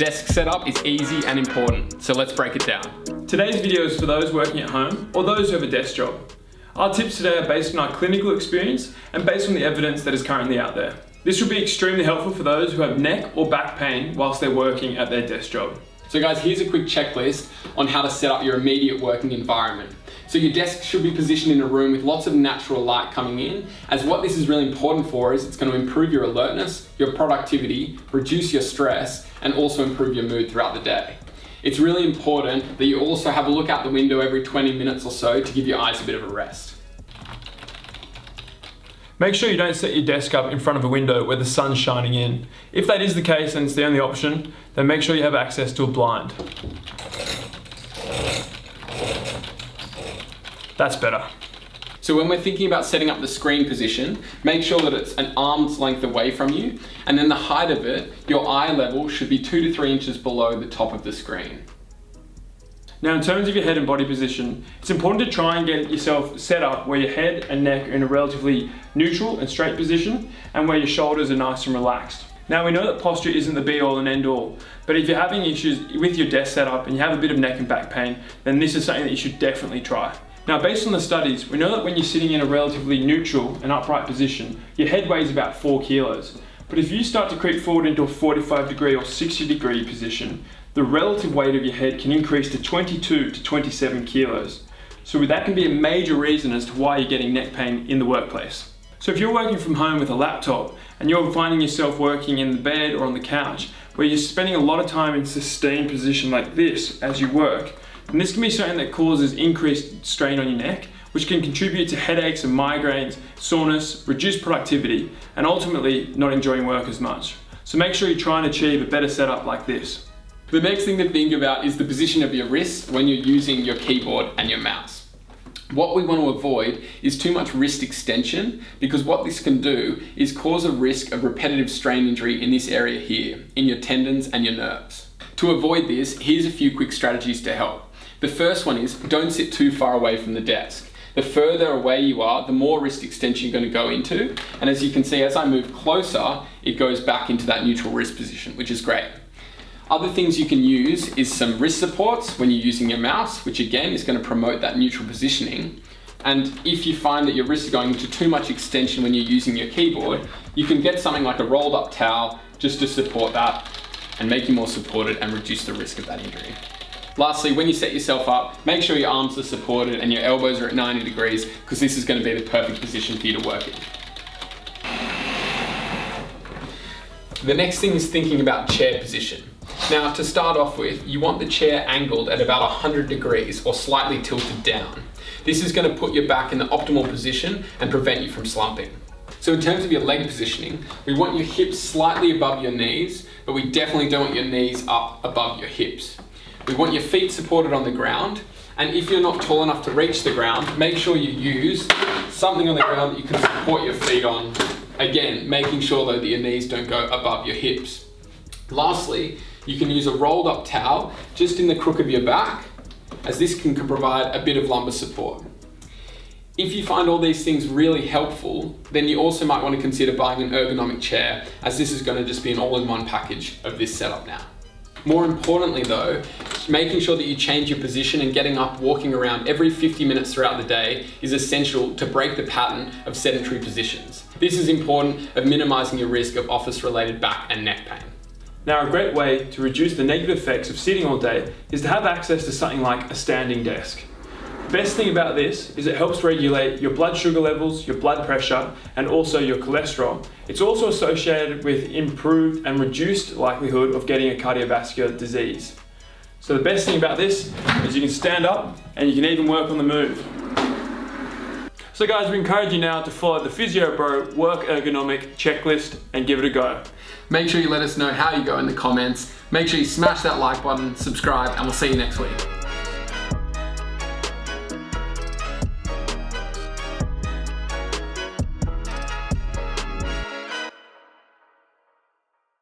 desk setup is easy and important, so let's break it down. Today's video is for those working at home or those who have a desk job. Our tips today are based on our clinical experience and based on the evidence that is currently out there. This will be extremely helpful for those who have neck or back pain whilst they're working at their desk job. So guys, here's a quick checklist on how to set up your immediate working environment. So your desk should be positioned in a room with lots of natural light coming in, as what this is really important for is it's going to improve your alertness, your productivity, reduce your stress, and also improve your mood throughout the day. It's really important that you also have a look out the window every 20 minutes or so to give your eyes a bit of a rest. Make sure you don't set your desk up in front of a window where the sun's shining in. If that is the case and it's the only option, then make sure you have access to a blind. That's better. So when we're thinking about setting up the screen position, make sure that it's an arm's length away from you, and then the height of it, your eye level should be 2 to 3 inches below the top of the screen. Now in terms of your head and body position, it's important to try and get yourself set up where your head and neck are in a relatively neutral and straight position and where your shoulders are nice and relaxed. Now we know that posture isn't the be all and end all, but if you're having issues with your desk setup and you have a bit of neck and back pain, then this is something that you should definitely try. Now based on the studies, we know that when you're sitting in a relatively neutral and upright position, your head weighs about 4 kilos. But if you start to creep forward into a 45-degree or 60-degree position, the relative weight of your head can increase to 22 to 27 kilos. So that can be a major reason as to why you're getting neck pain in the workplace. So if you're working from home with a laptop and you're finding yourself working in the bed or on the couch where you're spending a lot of time in sustained position like this as you work, then this can be something that causes increased strain on your neck, which can contribute to headaches and migraines, soreness, reduced productivity, and ultimately not enjoying work as much. So make sure you try and achieve a better setup like this. The next thing to think about is the position of your wrist when you're using your keyboard and your mouse. What we want to avoid is too much wrist extension, because what this can do is cause a risk of repetitive strain injury in this area here, in your tendons and your nerves. To avoid this, here's a few quick strategies to help. The first one is don't sit too far away from the desk. The further away you are, the more wrist extension you're going to go into, and as you can see, as I move closer, it goes back into that neutral wrist position, which is great. Other things you can use is some wrist supports when you're using your mouse, which again is going to promote that neutral positioning. And if you find that your wrists are going into too much extension when you're using your keyboard, you can get something like a rolled up towel just to support that and make you more supported and reduce the risk of that injury. Lastly, when you set yourself up, make sure your arms are supported and your elbows are at 90 degrees, because this is going to be the perfect position for you to work in. The next thing is thinking about chair position. Now, to start off with, you want the chair angled at about 100 degrees or slightly tilted down. This is going to put your back in the optimal position and prevent you from slumping. So in terms of your leg positioning, we want your hips slightly above your knees, but we definitely don't want your knees up above your hips. We want your feet supported on the ground, and if you're not tall enough to reach the ground, make sure you use something on the ground that you can support your feet on. Again, making sure though that your knees don't go above your hips. Lastly, you can use a rolled up towel just in the crook of your back, as this can provide a bit of lumbar support. If you find all these things really helpful, then you also might want to consider buying an ergonomic chair, as this is going to just be an all-in-one package of this setup now. More importantly though, making sure that you change your position and getting up, walking around every 50 minutes throughout the day is essential to break the pattern of sedentary positions. This is important of minimizing your risk of office-related back and neck pain. Now, a great way to reduce the negative effects of sitting all day is to have access to something like a standing desk. The best thing about this is it helps regulate your blood sugar levels, your blood pressure, and also your cholesterol. It's also associated with improved and reduced likelihood of getting a cardiovascular disease. So the best thing about this is you can stand up and you can even work on the move. So guys, we encourage you now to follow the Physio Bro work ergonomic checklist and give it a go. Make sure you let us know how you go in the comments. Make sure you smash that like button, subscribe, and we'll see you next week.